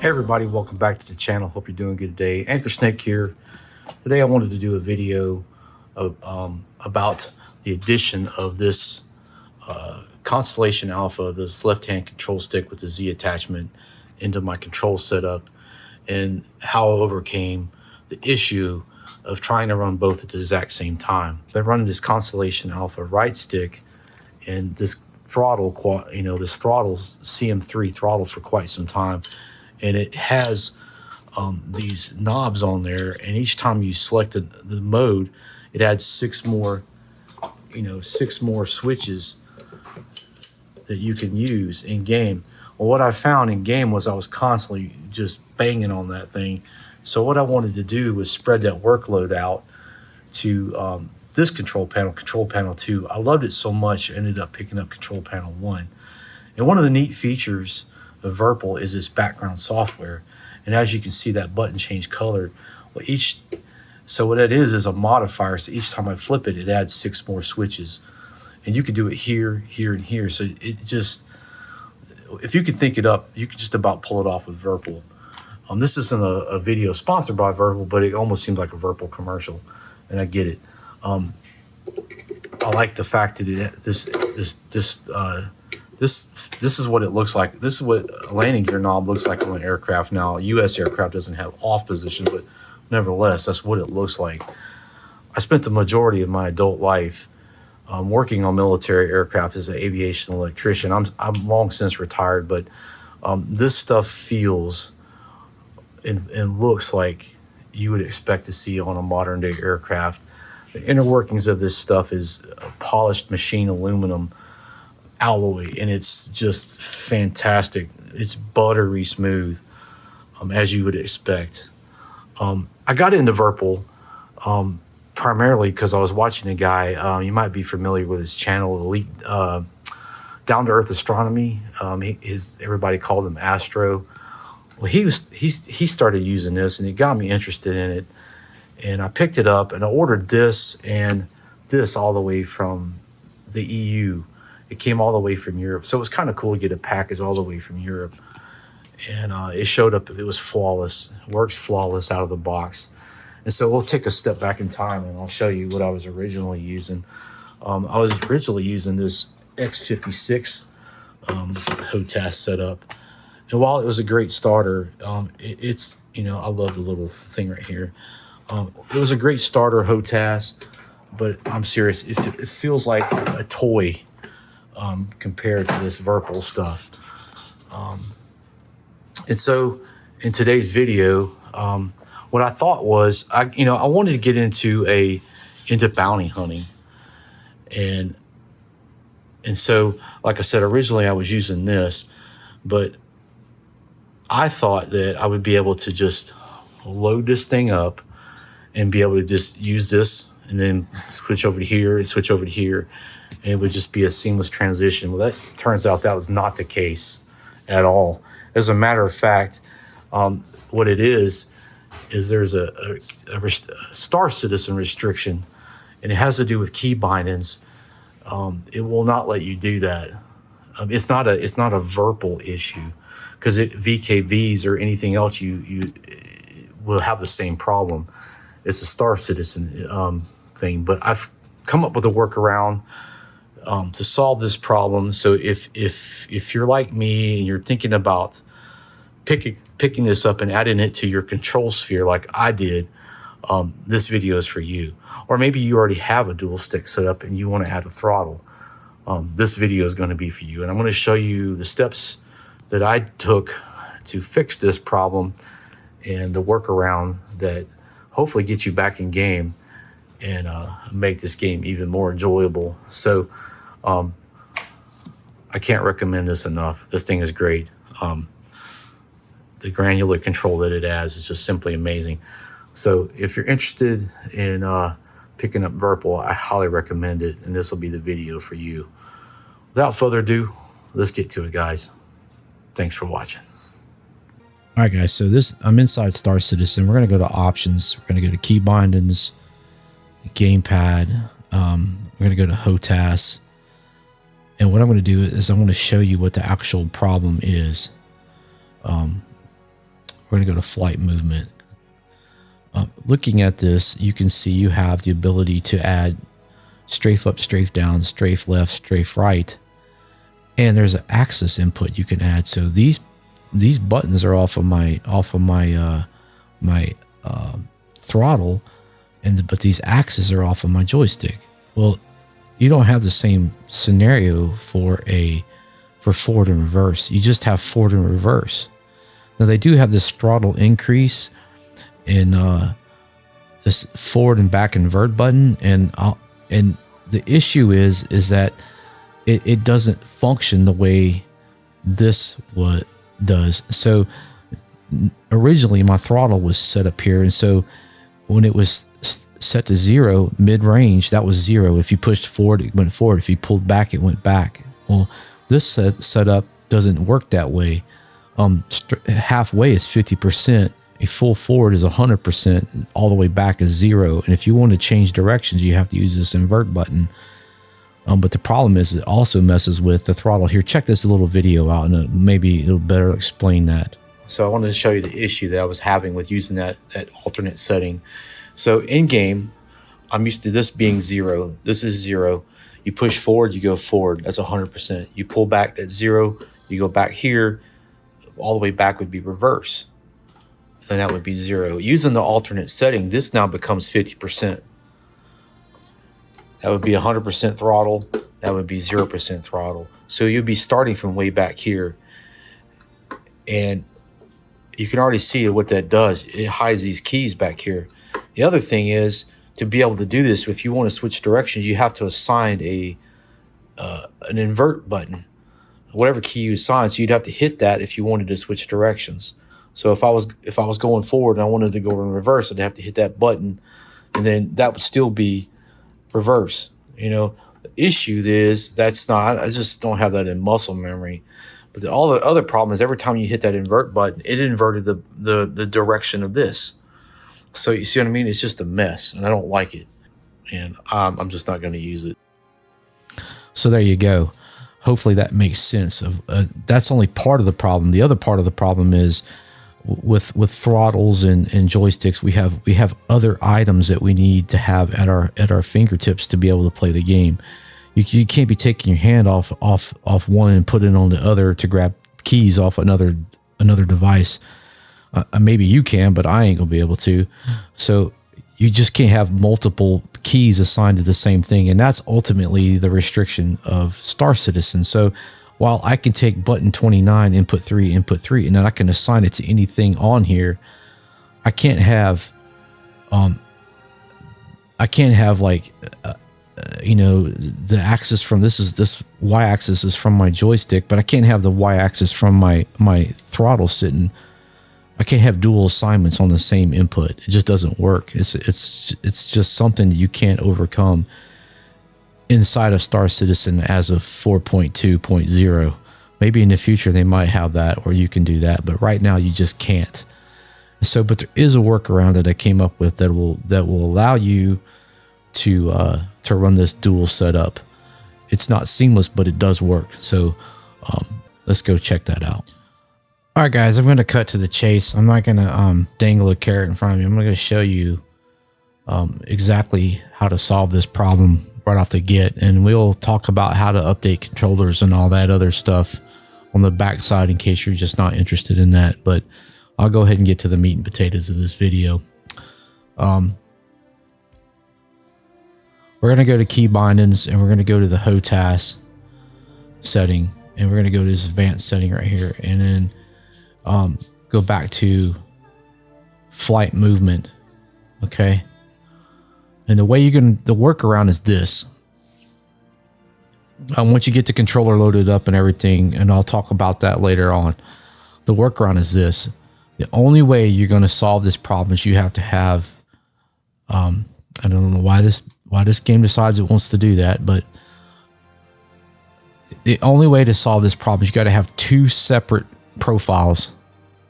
Hey everybody, welcome back to the channel. Hope you're doing good today. Anchor Snake here. Today I wanted to do a video of, about the addition of this Constellation Alpha, this left-hand control stick with the Z attachment into my control setup, and how I overcame the issue of trying to run both at the exact same time. I've been running this Constellation Alpha right stick and this throttle, this throttle CM3 throttle for quite some time. And it has these knobs on there, and each time you select the mode, it adds six more switches that you can use in game. Well, what I found in game was I was constantly just banging on that thing. So what I wanted to do was spread that workload out to this control panel 2. I loved it so much, I ended up picking up control panel 1. And one of the neat features of Virpil is this background software, and as you can see, that button changed color. Well, so what that is a modifier. So each time I flip it, it adds 6 more switches, and you can do it here, here, and here. So it just, if you can think it up, you can just about pull it off with Virpil. This isn't a video sponsored by Virpil, but it almost seems like a Virpil commercial, and I get it. I like the fact that this is what it looks like. This is what a landing gear knob looks like on an aircraft. Now, a U.S. aircraft doesn't have off position, but nevertheless, that's what it looks like. I spent the majority of my adult life working on military aircraft as an aviation electrician. I'm long since retired, but this stuff feels and looks like you would expect to see on a modern day aircraft. The inner workings of this stuff is polished machine aluminum alloy, and it's just fantastic. It's buttery smooth, as you would expect. I got into Virpil primarily because I was watching a guy, you might be familiar with his channel, Elite Down to Earth Astronomy. Everybody called him Astro. Well, he started using this, and it got me interested in it, and I picked it up and I ordered this and this all the way from the EU. It came all the way from Europe. So it was kind of cool to get a package all the way from Europe. And it showed up, it was flawless. It works flawless out of the box. And so we'll take a step back in time and I'll show you what I was originally using. I was originally using this X56 HOTAS setup. And while it was a great starter, it's, I love the little thing right here. It was a great starter HOTAS, but I'm serious, it feels like a toy compared to this Virpil stuff. And so in today's video, what I thought was, I wanted to get into bounty hunting. And so, like I said, originally I was using this, but I thought that I would be able to just load this thing up and be able to just use this and then switch over to here and switch over to here. And it would just be a seamless transition. Well, that turns out that was not the case at all. As a matter of fact, what it is there's a Star Citizen restriction, and it has to do with key bindings. It will not let you do that. It's not a Virpil issue, because VKVs or anything else you will have the same problem. It's a Star Citizen thing, but I've come up with a workaround to solve this problem. So if you're like me and you're thinking about picking this up and adding it to your control sphere like I did, this video is for you. Or maybe you already have a dual stick set up and you want to add a throttle. This video is going to be for you. And I'm going to show you the steps that I took to fix this problem and the workaround that hopefully gets you back in game and make this game even more enjoyable. So I can't recommend this enough. This thing is great. The granular control that it has is just simply amazing. So if you're interested in picking up Virpil, I highly recommend it, and this will be the video for you. Without further ado, let's get to it, guys. Thanks for watching. All right, guys, so I'm inside Star Citizen. We're going to go to options. We're going to go to key bindings, gamepad. We're going to go to HOTAS. And what I'm going to do is I'm going to show you what the actual problem is. We're going to go to flight movement. Looking at this, you can see you have the ability to add strafe up, strafe down, strafe left, strafe right, and there's an axis input you can add. So these buttons are off of my throttle, but these axes are off of my joystick. Well, you don't have the same scenario for forward and reverse. You just have forward and reverse. Now they do have this throttle increase in this forward and back invert button, and the issue is that it doesn't function the way this does. So originally my throttle was set up here, and so when it was set to 0 mid-range, that was 0. If you pushed forward, it went forward. If you pulled back, it went back. Well, this setup doesn't work that way. Halfway is 50%. A full forward is 100%. All the way back is 0. And if you want to change directions, you have to use this invert button. But the problem is it also messes with the throttle. Here, check this little video out, and maybe it'll better explain that. So I wanted to show you the issue that I was having with using that alternate setting. So in game, I'm used to this being 0. This is 0. You push forward, you go forward. That's 100%. You pull back at 0, you go back here. All the way back would be reverse. And that would be 0. Using the alternate setting, this now becomes 50%. That would be 100% throttle. That would be 0% throttle. So you'd be starting from way back here. And you can already see what that does. It hides these keys back here. The other thing is, to be able to do this, if you want to switch directions, you have to assign an invert button. Whatever key you assign, so you'd have to hit that if you wanted to switch directions. So if I was going forward and I wanted to go in reverse, I'd have to hit that button, and then that would still be reverse. You know, the issue is that's not. I just don't have that in muscle memory. But all the other problem is every time you hit that invert button, it inverted the direction of this. So you see what I mean? It's just a mess, and I don't like it, and I'm just not going to use it. So there you go. Hopefully that makes sense. That's only part of the problem. The other part of the problem is with throttles and joysticks, we have other items that we need to have at our fingertips to be able to play the game. You can't be taking your hand off one and putting it on the other to grab keys off another device. Maybe you can, but I ain't gonna be able to. So you just can't have multiple keys assigned to the same thing, and that's ultimately the restriction of Star Citizen. So while I can take button 29, input 3, and then I can assign it to anything on here, I can't have like you know, the axis from this y-axis is from my joystick, but I can't have the y-axis from my throttle sitting. I can't have dual assignments on the same input. It just doesn't work. It's just something that you can't overcome inside of Star Citizen as of 4.2.0. Maybe in the future they might have that, or you can do that, but right now you just can't. So, but there is a workaround that I came up with that will allow you to run this dual setup. It's not seamless, but it does work. So let's go check that out. All right, guys, I'm going to cut to the chase. I'm not going to dangle a carrot in front of you. I'm going to show you exactly how to solve this problem right off the get, and we'll talk about how to update controllers and all that other stuff on the backside in case you're just not interested in that. But I'll go ahead and get to the meat and potatoes of this video. We're going to go to key bindings, and we're going to go to the HOTAS setting, and we're going to go to this advanced setting right here, and then go back to flight movement. Okay. And the way the workaround is this. Once you get the controller loaded up and everything, and I'll talk about that later on, the workaround is this. The only way you're going to solve this problem is you have to have, I don't know why this game decides it wants to do that, but the only way to solve this problem is you got to have two separate profiles.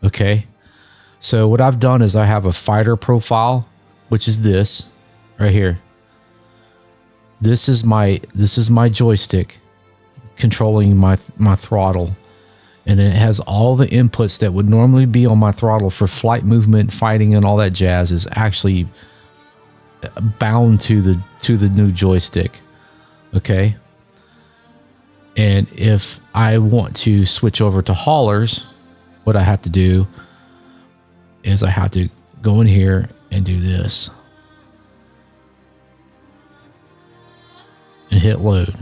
Okay. So what I've done is I have a fighter profile, which is this right here. This is my joystick controlling my throttle, and it has all the inputs that would normally be on my throttle for flight movement, fighting, and all that jazz is actually bound to the new joystick. Okay. And if I want to switch over to haulers, what I have to do is I have to go in here and do this and hit load.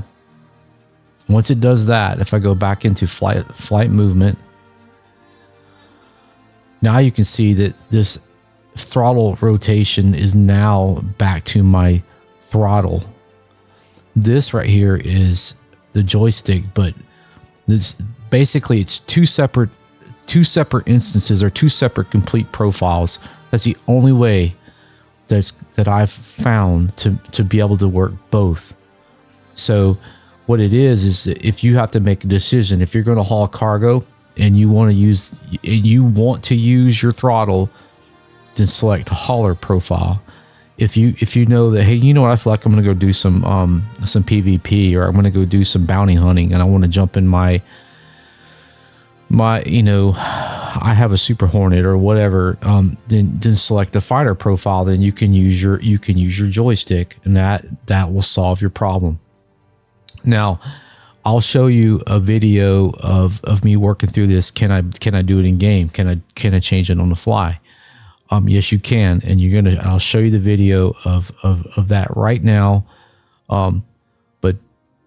Once it does that, if I go back into flight movement, now you can see that this throttle rotation is now back to my throttle. This right here is the joystick, but this basically it's two separate instances or two separate complete profiles. That's the only way that I've found to be able to work both. So what it is that if you have to make a decision, if you're going to haul cargo and you want to use your throttle, then select hauler profile. If you know that, hey, you know what, I feel like I'm going to go do some PvP, or I'm going to go do some bounty hunting, and I want to jump in my I have a Super Hornet or whatever, then select the fighter profile. Then you can use your joystick, and that will solve your problem. Now, I'll show you a video of me working through this. Can I do it in game? Can I change it on the fly? Yes, you can, and I'll show you the video of that right now. But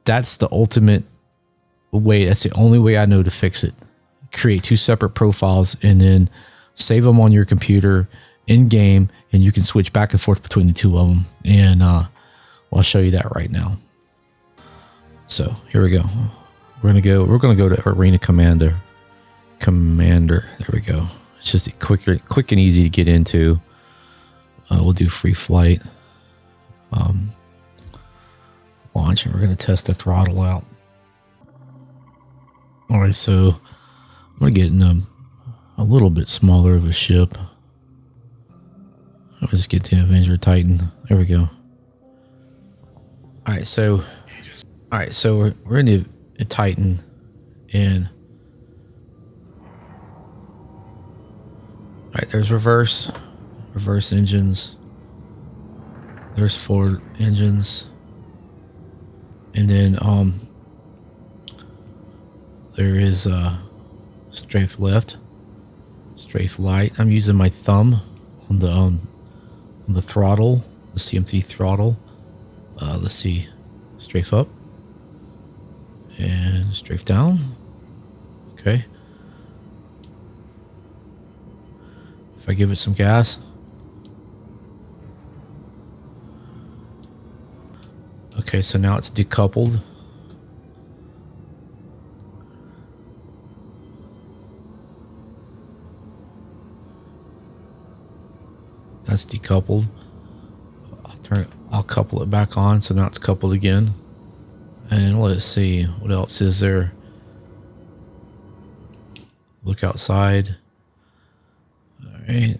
that's the ultimate way. That's the only way I know to fix it. Create two separate profiles and then save them on your computer in game, and you can switch back and forth between the two of them. And I'll show you that right now. So here we go. We're gonna go to Arena Commander. There we go. It's just quick and easy to get into. We'll do free flight. Launch, and we're going to test the throttle out. All right, so I'm going to get in a little bit smaller of a ship. I'll just get the Avenger Titan. There we go. All right, so we're in the Titan, and all right, there's reverse engines. There's forward engines. And then there is strafe left, strafe light. I'm using my thumb on the throttle, the CM3 throttle. Let's see, strafe up and strafe down. Okay. If I give it some gas. Okay, so now it's decoupled. That's decoupled. I'll couple it back on, so now it's coupled again. And let's see, what else is there? Look outside. Right.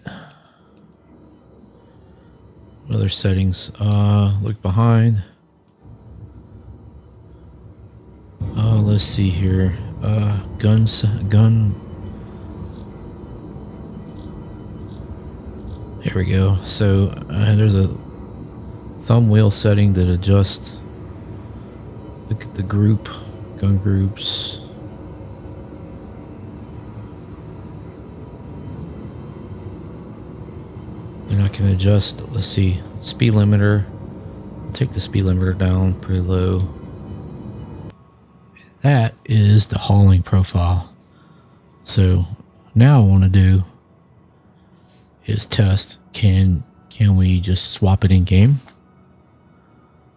What other settings? Look behind. Let's see here. Gun. Here we go. So there's a thumb wheel setting that adjusts. Look at the gun groups. And I can adjust, let's see, speed limiter. I'll take the speed limiter down pretty low. That is the hauling profile. So now I want to do is test, can we just swap it in game?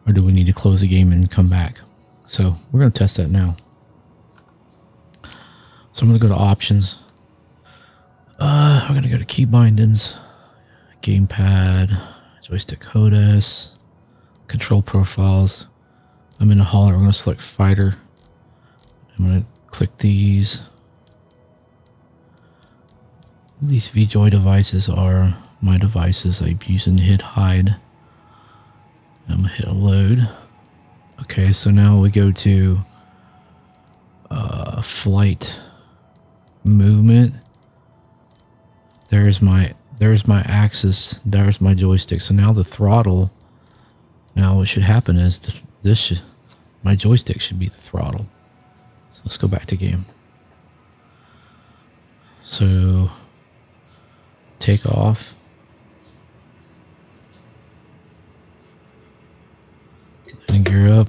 Or do we need to close the game and come back? So we're going to test that now. So I'm going to go to options. We're going to go to key bindings. Gamepad, joystick HODS, control profiles. I'm in a hauler. We're going to select fighter. I'm going to click these. These vJoy devices are my devices. I'm using HidHide. I'm going to hit load. Okay, so now we go to flight movement. There's my axis. There's my joystick. So now the throttle. Now what should happen is my joystick should be the throttle. So let's go back to game. So take off. And gear up.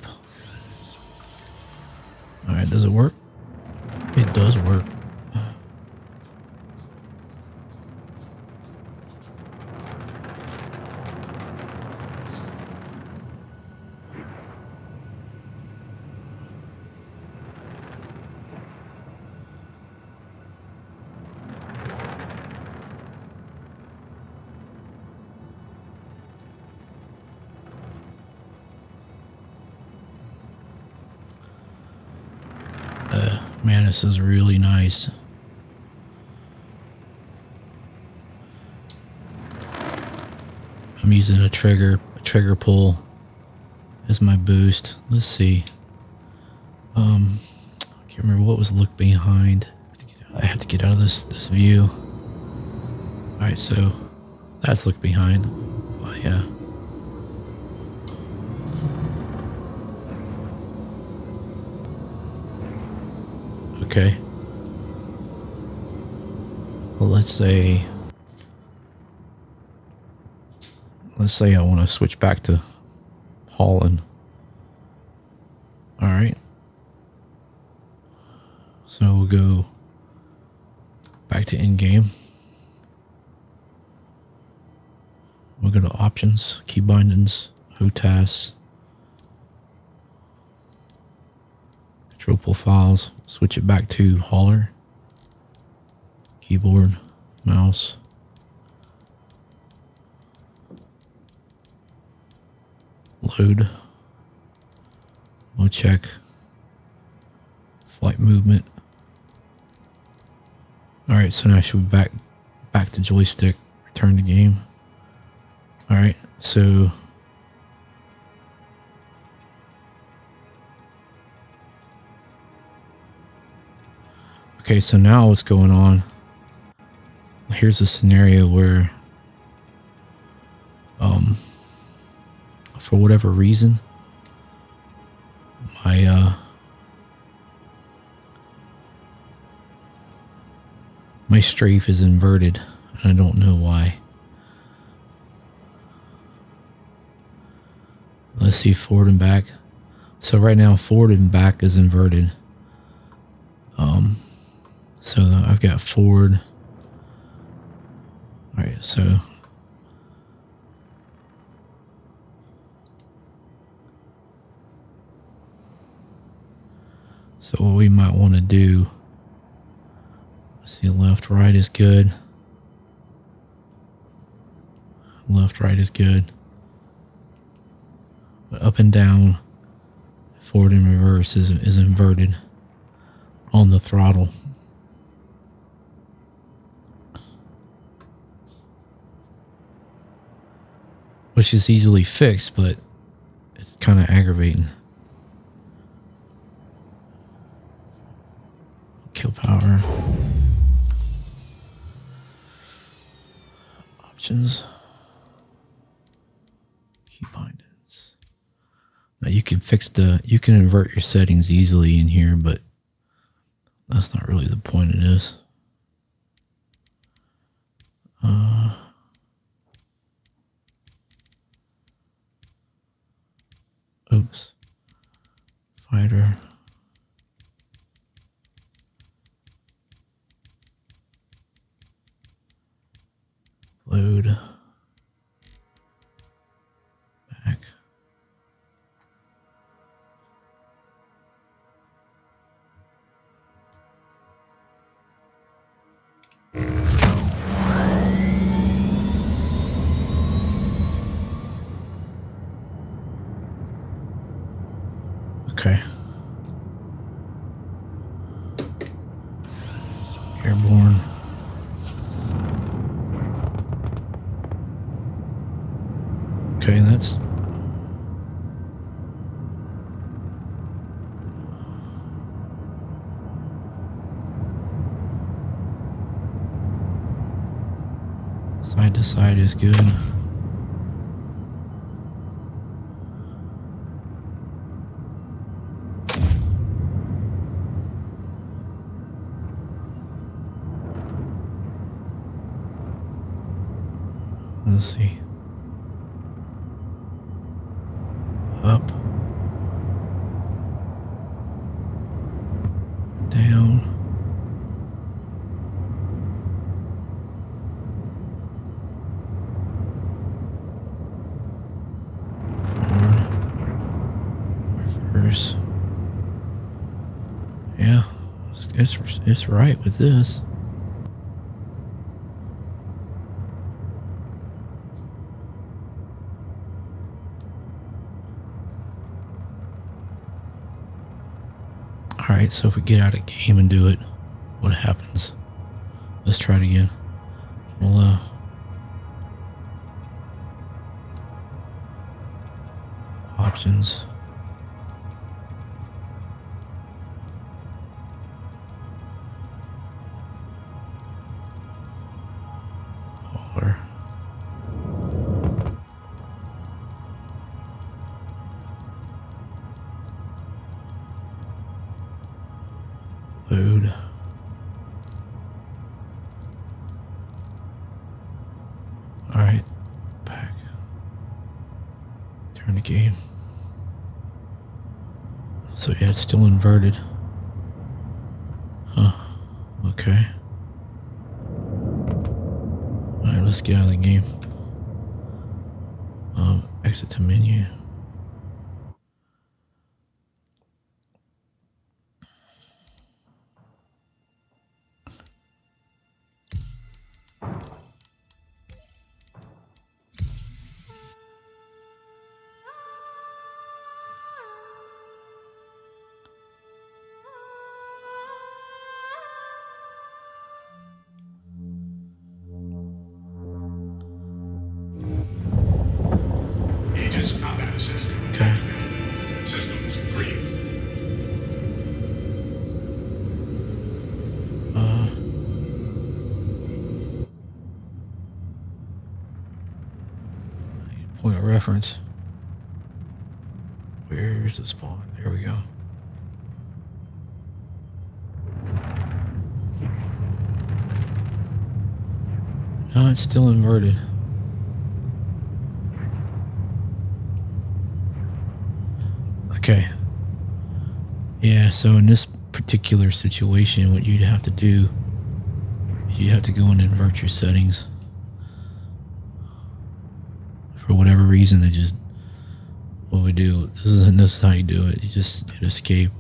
All right, does it work? It does work. Man, this is really nice. I'm using a trigger pull as my boost. Let's see. I can't remember what was look behind. I have to get out of this view. All right, so that's look behind. Oh yeah. Okay. Well, let's say I want to switch back to hauling. All right. So we'll go back to in-game. We'll go to options, key bindings, HOTAS, control pull files, switch it back to hauler, keyboard, mouse, load, we'll check flight movement. All right, so now I should be back to joystick, return to game. All right, so okay, so now what's going on? Here's a scenario where for whatever reason my strafe is inverted and I don't know why. Let's see, forward and back. So right now forward and back is inverted. So I've got forward. All right, so what we might want to do, see, left, right is good. Left, right is good. But up and down, forward and reverse is inverted on the throttle. Which is easily fixed, but it's kind of aggravating. Kill power. Options. Key bindings. Now you can invert your settings easily in here, but that's not really the point of this. Oops. Fighter. Load. Back. Okay. Airborne. Okay, that's side to side is good. Let's see. Up. Down. Forward. Reverse. Yeah, it's right with this. Alright, so if we get out of game and do it, what happens? Let's try it again. We'll, options. Polar. Load. Alright, back. Turn the game. So yeah, it's still inverted. Huh. Okay. Alright, let's get out of the game. Exit to menu. Aegis combat assist. Okay. Activated. Systems green. Point of reference. Where's the spawn? There we go. No, it's still inverted. Okay. Yeah, so in this particular situation, what you'd have to do, you have to go and invert your settings. For whatever reason, it just, what we do, this is how you do it. You just hit escape,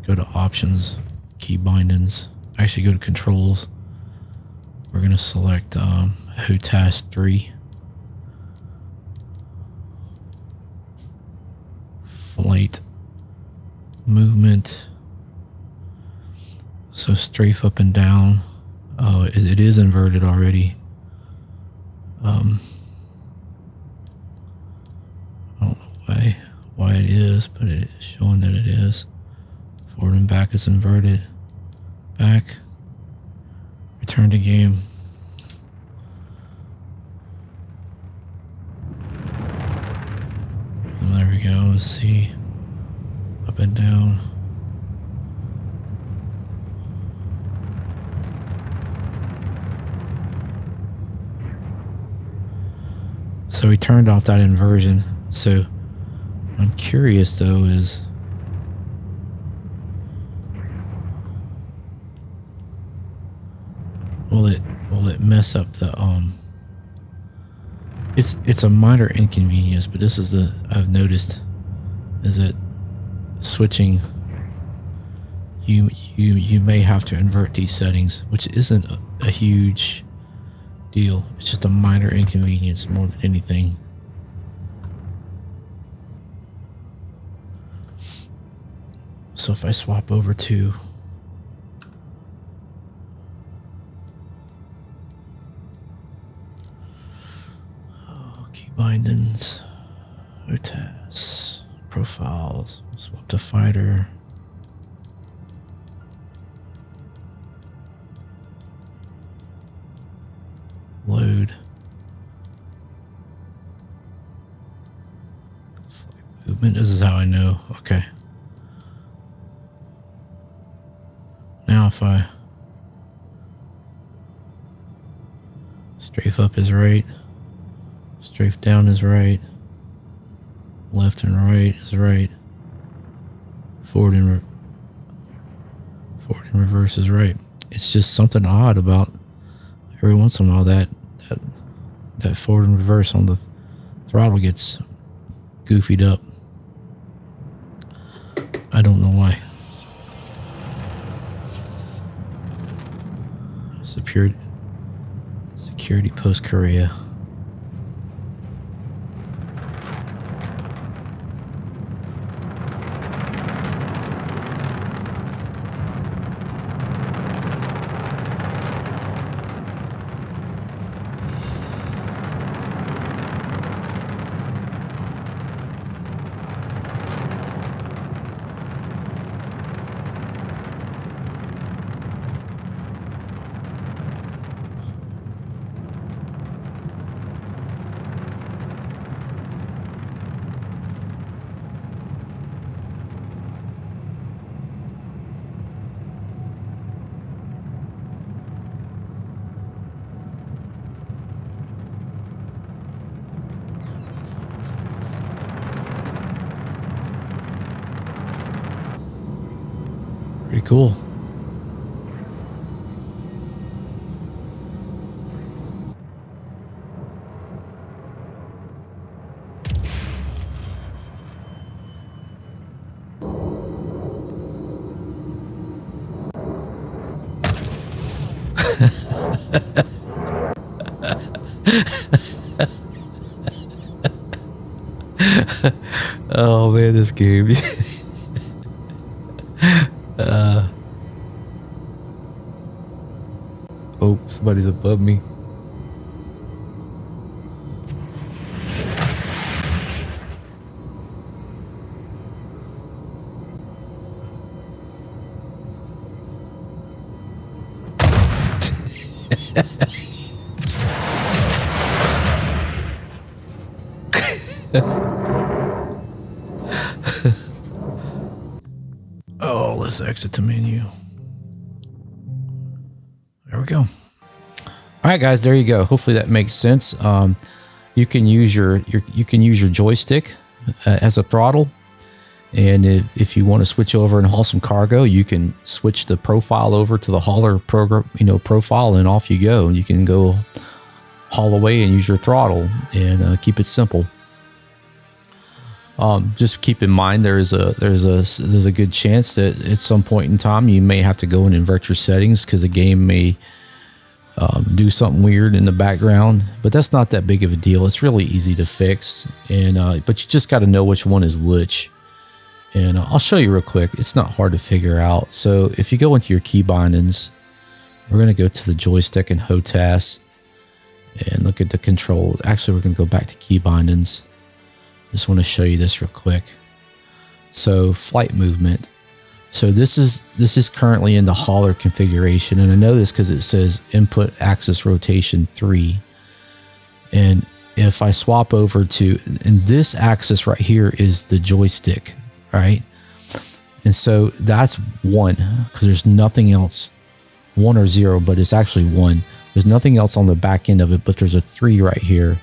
go to options, key bindings, actually go to controls. We're going to select HidHiide 3. Flight movement. So strafe up and down. Oh, it is inverted already. I don't know why it is, but it is showing that it is. Forward and back is inverted. Back. Return to game. And there we go. Let's see. Up and down. So we turned off that inversion. So what I'm curious though is will it mess up the it's a minor inconvenience, but this is the I've noticed is that switching you may have to invert these settings, which isn't a huge deal. It's just a minor inconvenience more than anything. So if I swap over to key bindings, OTAS, profiles, swap to fighter. Load. Movement, this is how I know. Okay. Now if I strafe up is right, strafe down is right, left and right is right, forward and reverse is right. It's just something odd about every once in a while that forward and reverse on the throttle gets goofied up. I don't know why. Security post Korea. Pretty cool. Oh man, this game. Oh, somebody's above me. Oh, let's exit the menu. There we go. All right, guys, there you go. Hopefully that makes sense. You can use your joystick as a throttle, and if you want to switch over and haul some cargo, you can switch the profile over to the hauler program, profile, and off you go. You can go haul away and use your throttle and keep it simple. Just keep in mind there's a good chance that at some point in time you may have to go and invert your settings because the game may do something weird in the background, but that's not that big of a deal. It's really easy to fix, and but you just got to know which one is which. And I'll show you real quick. It's not hard to figure out. So if you go into your key bindings, we're going to go to the joystick and HOTAS and look at the control. Actually, we're going to go back to key bindings. Just want to show you this real quick. So flight movement. So this is currently in the hauler configuration, and I know this because it says input axis rotation 3. And if I swap over to, and this axis right here is the joystick, right? And so that's 1 because there's nothing else, 1 or 0, but it's actually 1. There's nothing else on the back end of it, but there's a 3 right here.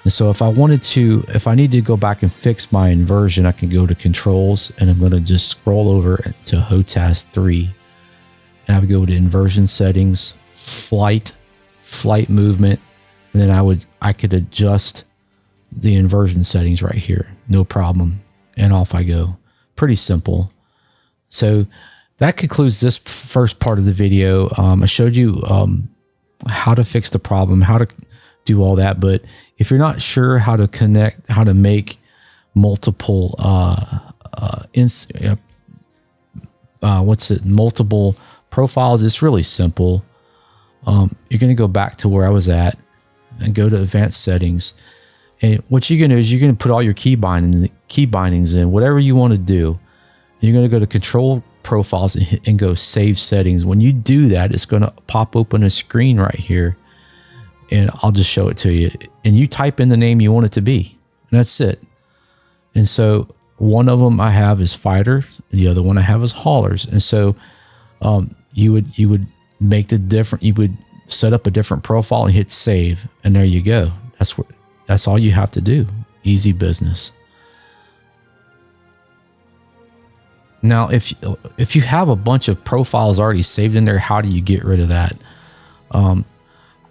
And so if I need to go back and fix my inversion, I can go to controls, and I'm going to just scroll over to HOTAS 3, and I would go to inversion settings, flight movement, and then I could adjust the inversion settings right here, no problem. And off I go. Pretty simple. So that concludes this first part of the video. I showed you how to fix the problem, how to do all that, but if you're not sure how to connect, how to make multiple multiple profiles, it's really simple. You're going to go back to where I was at and go to advanced settings, and what you're going to do is you're going to put all your key bindings in, whatever you want to do. You're going to go to control profiles and go save settings. When you do that, it's going to pop open a screen right here, and I'll just show it to you. And you type in the name you want it to be, and that's it. And so one of them I have is fighter, the other one I have is haulers. And so you would make the different, you would set up a different profile and hit save, and there you go. That's all you have to do. Easy business. Now, if you have a bunch of profiles already saved in there, how do you get rid of that?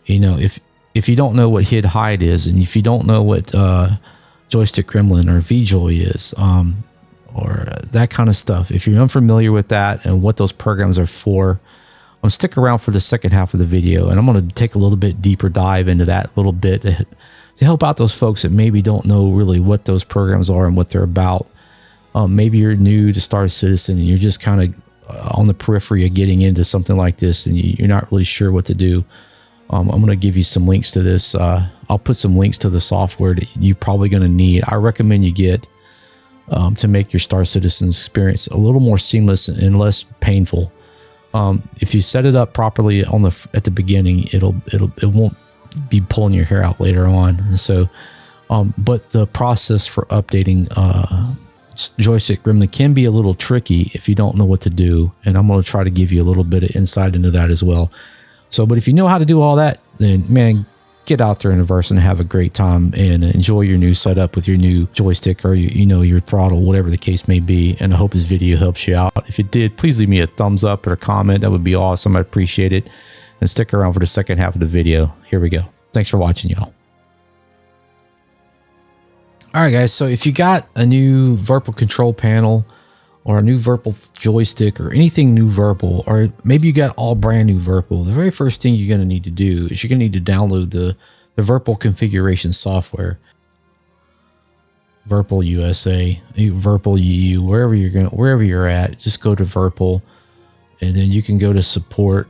If you don't know what HidHide is, and if you don't know what Joystick Gremlin or vJoy is, or that kind of stuff, if you're unfamiliar with that and what those programs are for, stick around for the second half of the video, and I'm going to take a little bit deeper dive into that little bit to help out those folks that maybe don't know really what those programs are and what they're about. Maybe you're new to Star Citizen and you're just kind of on the periphery of getting into something like this, and you're not really sure what to do. I'm going to give you some links to this. I'll put some links to the software that you're probably going to need. I recommend you get to make your Star Citizen experience a little more seamless and less painful. If you set it up properly at the beginning, it won't be pulling your hair out later on. And so, but the process for updating Joystick Gremlin can be a little tricky if you don't know what to do, and I'm going to try to give you a little bit of insight into that as well. So, but if you know how to do all that, then man, get out there in the verse and have a great time and enjoy your new setup with your new joystick or your throttle, whatever the case may be. And I hope this video helps you out. If it did, please leave me a thumbs up or a comment. That would be awesome. I appreciate it. And stick around for the second half of the video. Here we go. Thanks for watching, y'all. All right, guys. So if you got a new Virpil control panel or a new Virpil joystick or anything new Virpil, or maybe you got all brand new Virpil, the very first thing you're going to need to do is you're going to need to download the Virpil configuration software. Virpil USA, Virpil EU, wherever you're at, just go to Virpil, and then you can go to support,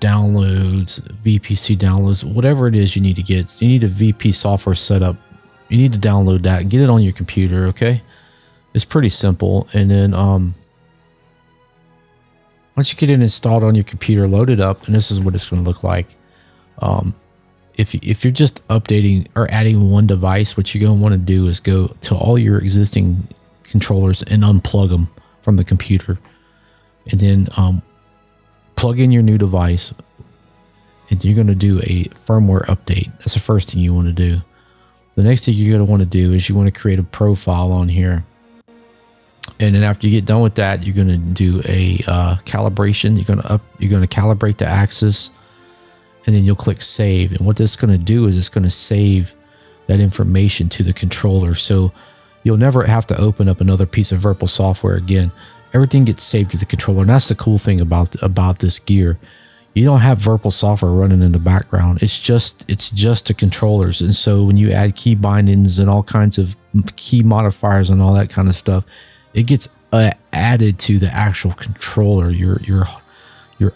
downloads, VPC downloads, whatever it is you need to get. You need a VP software setup. You need to download that and get it on your computer. Okay. It's pretty simple. And then, once you get it installed on your computer, load it up, and this is what it's going to look like. If you're just updating or adding one device, what you're going to want to do is go to all your existing controllers and unplug them from the computer, and then plug in your new device, and you're going to do a firmware update. That's the first thing you want to do. The next thing you're going to want to do is you want to create a profile on here. And then after you get done with that, you're going to do a calibration. You're going to calibrate the axis, and then you'll click save. And what this is going to do is it's going to save that information to the controller. So you'll never have to open up another piece of Virpil software again. Everything gets saved to the controller. And that's the cool thing about this gear. You don't have Virpil software running in the background. It's just the controllers. And so when you add key bindings and all kinds of key modifiers and all that kind of stuff, it gets added to the actual controller. You're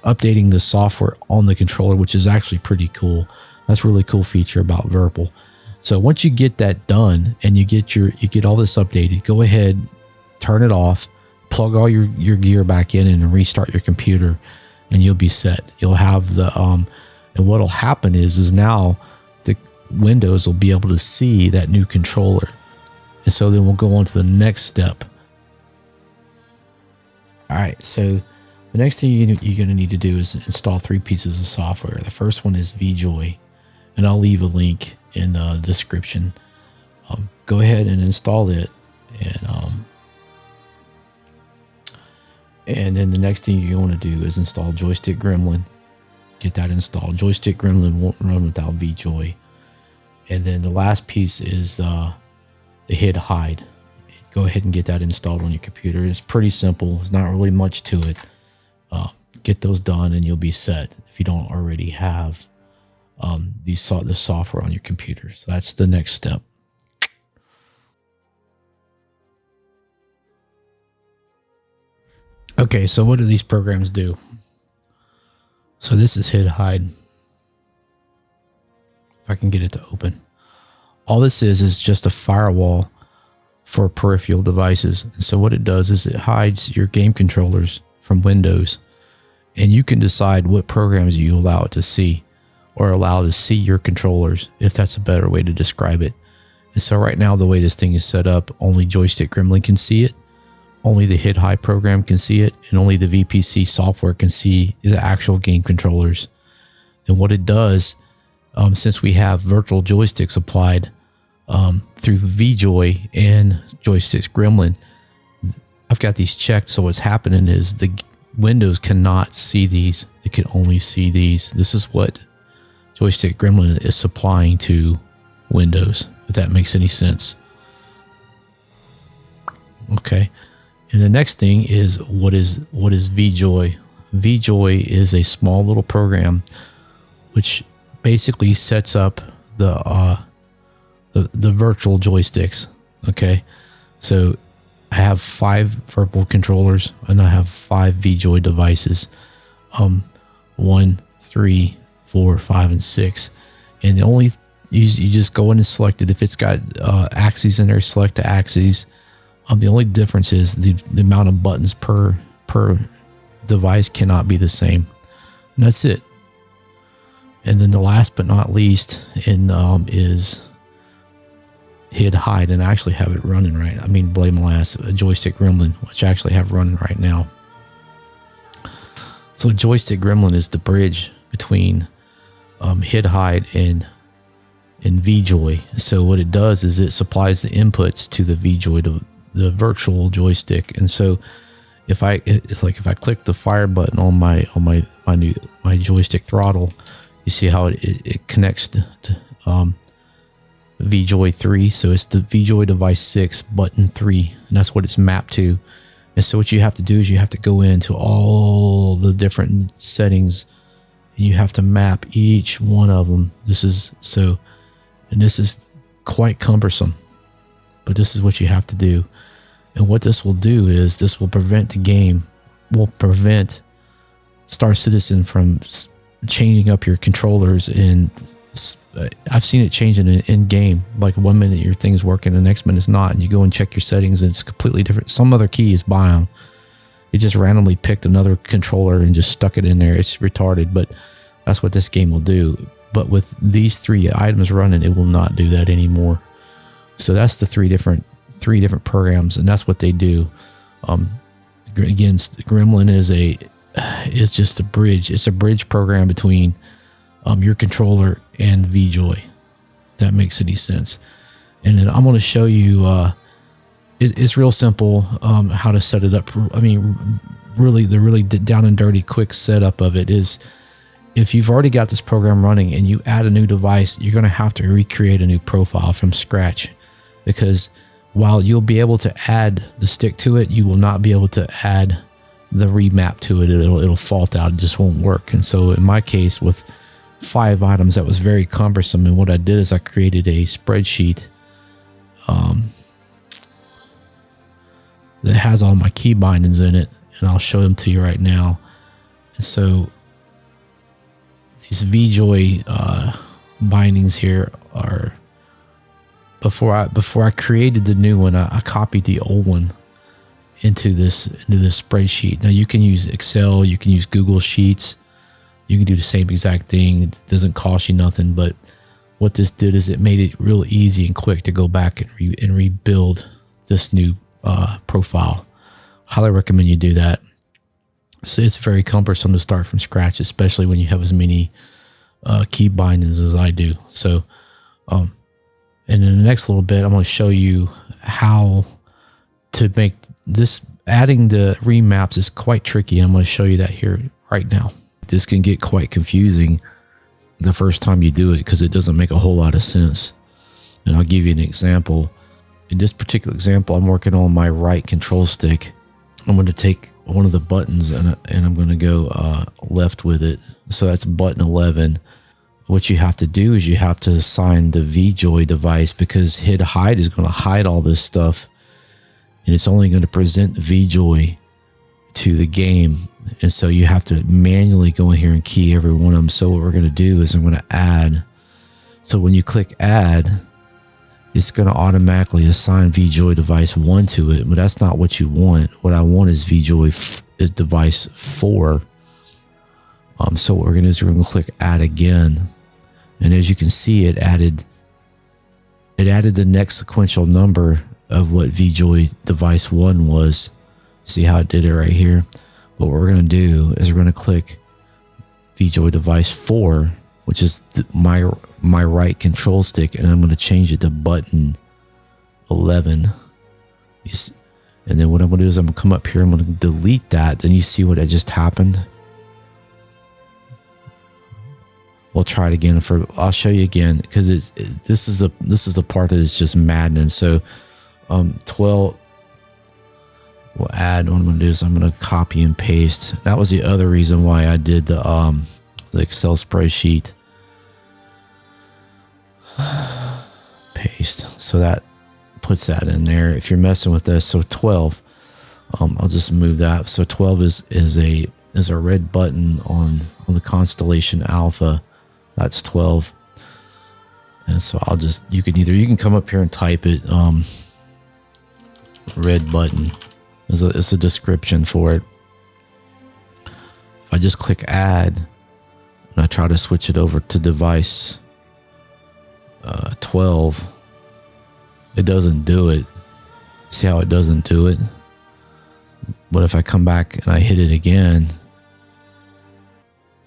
updating the software on the controller, which is actually pretty cool. That's a really cool feature about Virpil. So once you get that done and you get all this updated, go ahead, turn it off, plug all your gear back in, and restart your computer, and you'll be set. You'll have the and what'll happen is now the Windows will be able to see that new controller. And so then we'll go on to the next step. All right, so the next thing you're going to need to do is install 3 pieces of software. The first one is vJoy, and I'll leave a link in the description. Go ahead and install it, and then the next thing you're going to do is install Joystick Gremlin. Get that installed. Joystick Gremlin won't run without vJoy. And then the last piece is the HidHide. Go ahead and get that installed on your computer. It's pretty simple. There's not really much to it. Get those done and you'll be set if you don't already have the software on your computer. So that's the next step. Okay, so what do these programs do? So this is HidHide. If I can get it to open. All this is just a firewall for peripheral devices. And so what it does is it hides your game controllers from Windows, and you can decide what programs you allow it to see, or allow to see your controllers, if that's a better way to describe it. And so right now, the way this thing is set up, only Joystick Gremlin can see it. Only the HidHide program can see it, and only the VPC software can see the actual game controllers. And what it does, since we have virtual joysticks applied through vJoy and Joystick Gremlin, I've got these checked. So what's happening is the Windows cannot see these. It can only see these. This is what Joystick Gremlin is supplying to Windows, if that makes any sense. Okay. And the next thing is what is vJoy? vJoy is a small little program which basically sets up the virtual joysticks. Okay. So I have 5 Virpil controllers and I have 5 vJoy devices. 1, 3, 4, 5, and 6. And the only you just go in and select it. If it's got axes in there, select the axes. The only difference is the amount of buttons per device cannot be the same. And that's it. And then the last but not least is HidHide, and I actually have it running right. I mean, blame my ass, a Joystick Gremlin, which I actually have running right now. So Joystick Gremlin is the bridge between HidHide and vJoy. So what it does is it supplies the inputs to the vJoy, to the virtual joystick. And so if I click the fire button on my joystick throttle, you see how it connects to vJoy 3. So it's the vJoy device 6 button 3, and that's what it's mapped to. And so what you have to do is you have to go into all the different settings and you have to map each one of them. This is quite cumbersome, but this is what you have to do. And what this will do is this will prevent Star Citizen from changing up your controllers. And I've seen it changing in game. Like 1 minute your thing's working, the next minute it's not, and you go and check your settings and it's completely different. Some other key is biome. It just randomly picked another controller and just stuck it in there. It's retarded, but that's what this game will do. But with these 3 items running, it will not do that anymore. So that's the three different programs, and that's what they do. Again, Gremlin is just a bridge. It's a bridge program between your controller and vJoy, if that makes any sense. And then I'm going to show you, it's real simple how to set it up. I mean, really, the really down and dirty quick setup of it is, if you've already got this program running and you add a new device, you're going to have to recreate a new profile from scratch, because while you'll be able to add the stick to it, you will not be able to add the remap to it. It'll fault out. It just won't work. And so in my case, with 5 items, that was very cumbersome. And what I did is I created a spreadsheet that has all my key bindings in it, and I'll show them to you right now. And so these vJoy bindings here are, before I created the new one, I copied the old one into this spreadsheet. Now you can use Excel, you can use Google Sheets, you can do the same exact thing. It doesn't cost you nothing, but what this did is it made it real easy and quick to go back and rebuild this new profile. Highly recommend you do that. So it's very cumbersome to start from scratch, especially when you have as many key bindings as I do. So, and in the next little bit, I'm going to show you how to make this. Adding the remaps is quite tricky. I'm going to show you that here right now. This can get quite confusing the first time you do it because it doesn't make a whole lot of sense. And I'll give you an example. In this particular example, I'm working on my right control stick. I'm going to take one of the buttons and I'm going to go left with it. So that's button 11. What you have to do is you have to assign the vJoy device, because HidHide is going to hide all this stuff, and it's only going to present vJoy to the game. And so you have to manually go in here and key every one of them. So what we're going to do is I'm going to add. So when you click add, it's going to automatically assign vJoy device 1 to it, but that's not what you want. What I want is vJoy is device 4. So what we're going to do is we're going to click add again. And as you can see, it added it added the next sequential number of what vJoy device 1 was. See how it did it right here? But what we're going to do is we're going to click vJoy device 4, which is my right control stick, and I'm going to change it to button 11. And then what I'm going to do is I'm going to come up here, I'm going to delete that. Then you see what had just happened. We'll try it again. I'll show you again, because this is the part that is just maddening. So 12. We'll add. What I'm going to do is I'm going to copy and paste. That was the other reason why I did the Excel spreadsheet. Paste. So that puts that in there. If you're messing with this, so 12. I'll just move that. So 12 is a red button on the Constellation Alpha. That's 12. And so you can come up here and type it. Red button. It's a description for it. If I just click add and I try to switch it over to device 12, it doesn't do it. See how it doesn't do it? But if I come back and I hit it again,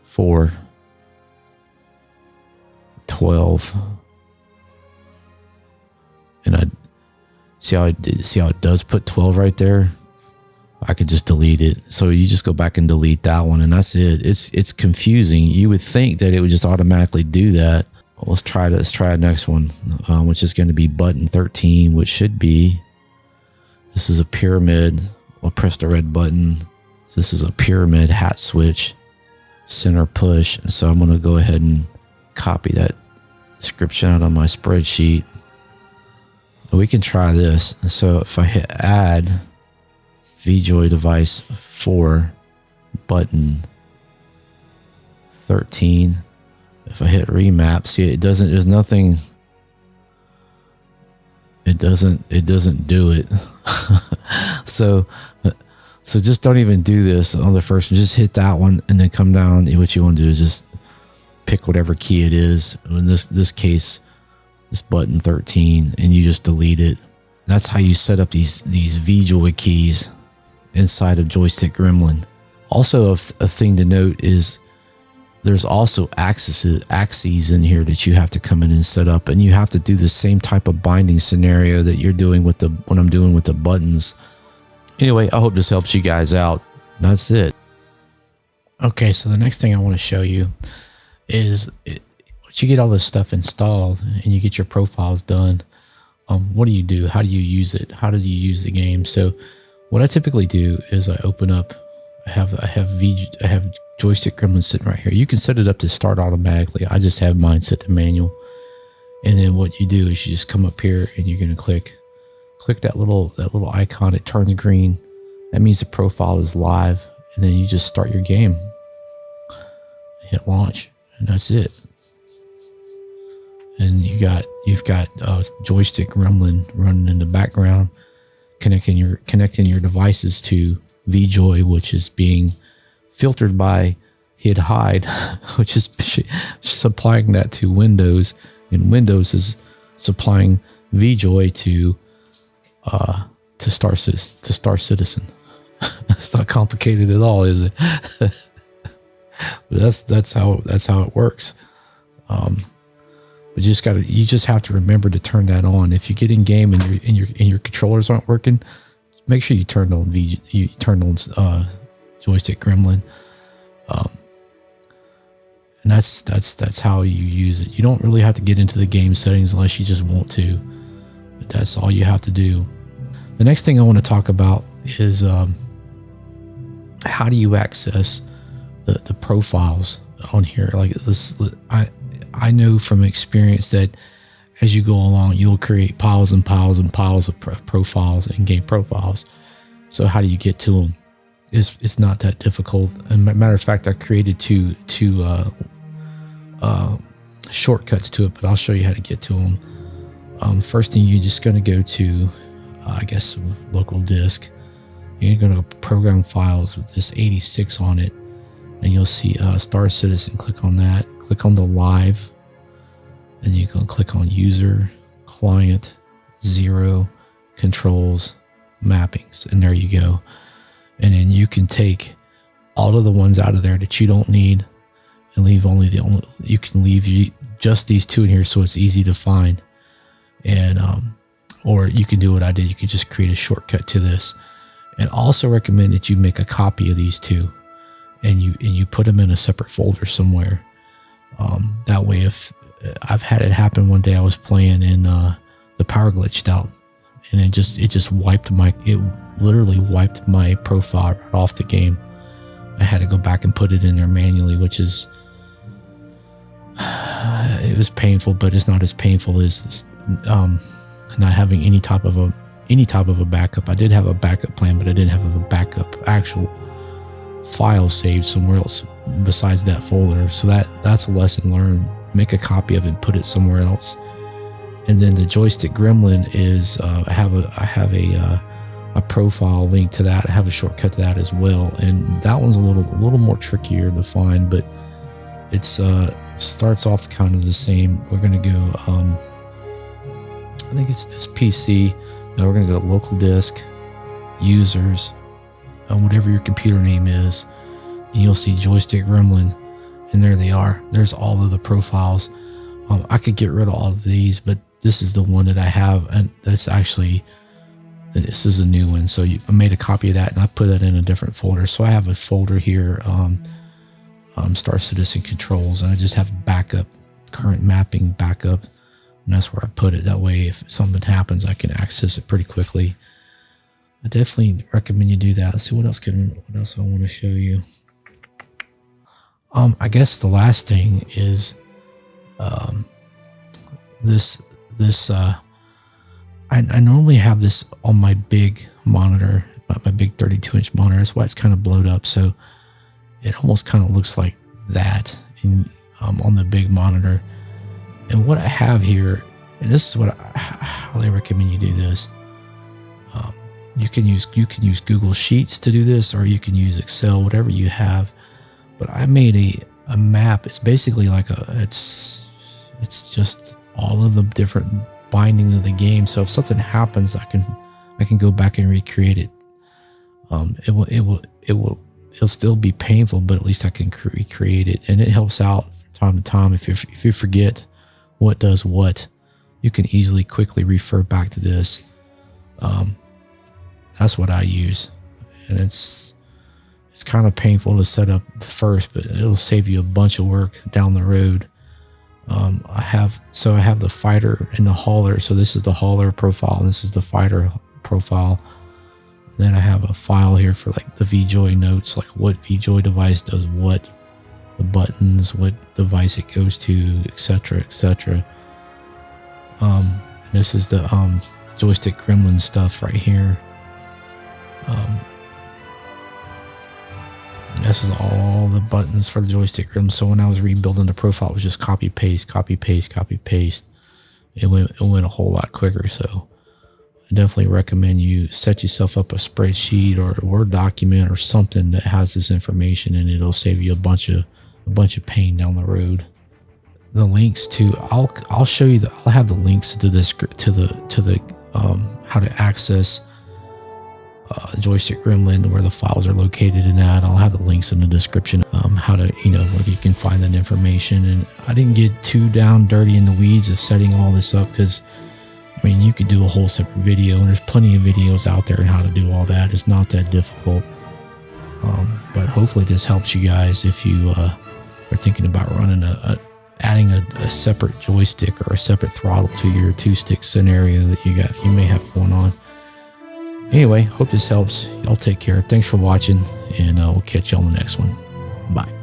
4, 12, and I see how it does put 12 right there. I could just delete it. So you just go back and delete that one, and that's it. It's confusing. You would think that it would just automatically do that. Well, let's try the next one, which is going to be button 13, which should be. This is a pyramid. I'll press the red button. So this is a pyramid hat switch, center push. So I'm going to go ahead and copy that description out on my spreadsheet. We can try this. So if I hit add vJoy device 4 button 13, if I hit remap, see it doesn't, there's nothing, it doesn't do it. so just don't even do this on the first one. Just hit that one and then come down. What you want to do is just pick whatever key it is. In this case, this button 13, and you just delete it. That's how you set up these vJoy keys inside of Joystick Gremlin. Also, a thing to note is there's also axes in here that you have to come in and set up, and you have to do the same type of binding scenario that you're doing with what I'm doing with the buttons. Anyway, I hope this helps you guys out. That's it. Okay, so the next thing I want to show you is once you get all this stuff installed and you get your profiles done, what do you do? How do you use it? How do you use the game? So what I typically do is I open up, I have Joystick Gremlin sitting right here. You can set it up to start automatically. I just have mine set to manual. And then what you do is you just come up here and you're going to click that little icon. It turns green. That means the profile is live. And then you just start your game. Hit launch, and that's it. And you've got Joystick Gremlin running in the background, connecting your devices to vJoy, which is being filtered by HidHide, which is supplying that to Windows, and Windows is supplying vJoy to Star Citizen. It's not complicated at all, is it? But that's how it works. But you just have to remember to turn that on. If you get in game and your controllers aren't working, make sure you turn on Joystick Gremlin. And that's how you use it. You don't really have to get into the game settings unless you just want to. But that's all you have to do. The next thing I want to talk about is how do you access the profiles on here. Like this, I know from experience that as you go along, you'll create piles and piles and piles of profiles and game profiles. So how do you get to them? It's not that difficult. And matter of fact, I created two shortcuts to it, but I'll show you how to get to them. First thing, you're just going to go to, I guess, local disk. You're going to program files with this 86 on it, and you'll see Star Citizen. Click on that. Click on the live, and you can click on user, client 0 controls mappings, and there you go. And then you can take all of the ones out of there that you don't need and leave you can leave just these 2 in here, so it's easy to find. And or you can do what I did. You could just create a shortcut to this. And also recommend that you make a copy of these 2 and you put them in a separate folder somewhere. That way, if I've had it happen one day, I was playing and the power glitched out, and it just literally wiped my profile right off the game. I had to go back and put it in there manually, which is it was painful, but it's not as painful as not having any type of a backup. I did have a backup plan, but I didn't have a backup actual file saved somewhere else besides that folder. So that's a lesson learned. Make a copy of it and put it somewhere else. And then the Joystick Gremlin is I have a profile link to that. I have a shortcut to that as well, and that one's a little more trickier to find, but it's starts off kind of the same. We're gonna go I think it's this PC. Now we're gonna go local disk, users, whatever your computer name is, and you'll see Joystick Gremlin, and there they are. There's all of the profiles. I could get rid of all of these, but this is the one that I have, and this is a new one. So I made a copy of that and I put that in a different folder. So I have a folder here, Start Citizen Controls, and I just have backup, current mapping backup, and that's where I put it. That way, if something happens, I can access it pretty quickly. I definitely recommend you do that. Let's see what else I want to show you. I guess the last thing is I normally have this on my big monitor, my big 32-inch monitor. That's why it's kind of blowed up. So it almost kind of looks like that on the big monitor. And what I have here, and this is what I highly recommend you do this. You can use Google Sheets to do this, or you can use Excel, whatever you have. But I made a map. It's basically like it's just all of the different bindings of the game. So if something happens, I can go back and recreate it. It'll still be painful, but at least I can recreate it, and it helps out from time to time. If you forget what does what, you can easily quickly refer back to this. That's what I use, and it's kind of painful to set up first, but it'll save you a bunch of work down the road. I have the fighter and the hauler. So this is the hauler profile, and this is the fighter profile. Then I have a file here for like the vJoy notes, like what vJoy device does what, the buttons, what device it goes to, etc., etc. This is the Joystick Gremlin stuff right here. This is all the buttons for the Joystick Gremlin. So when I was rebuilding the profile, it was just copy paste, copy paste, copy paste. It went a whole lot quicker. So I definitely recommend you set yourself up a spreadsheet or a Word document or something that has this information, and it'll save you a bunch of pain down the road. The links to I'll show you I'll have the links to the how to access Joystick Gremlin, where the files are located in that. I'll have the links in the description, how to, where you can find that information. And I didn't get too down dirty in the weeds of setting all this up, because I mean, you could do a whole separate video, and there's plenty of videos out there on how to do all that. It's not that difficult. But hopefully this helps you guys if you are thinking about running adding a separate joystick or a separate throttle to your 2-stick scenario that you may have going on. Anyway, hope this helps. Y'all take care. Thanks for watching, and we'll catch you on the next one. Bye.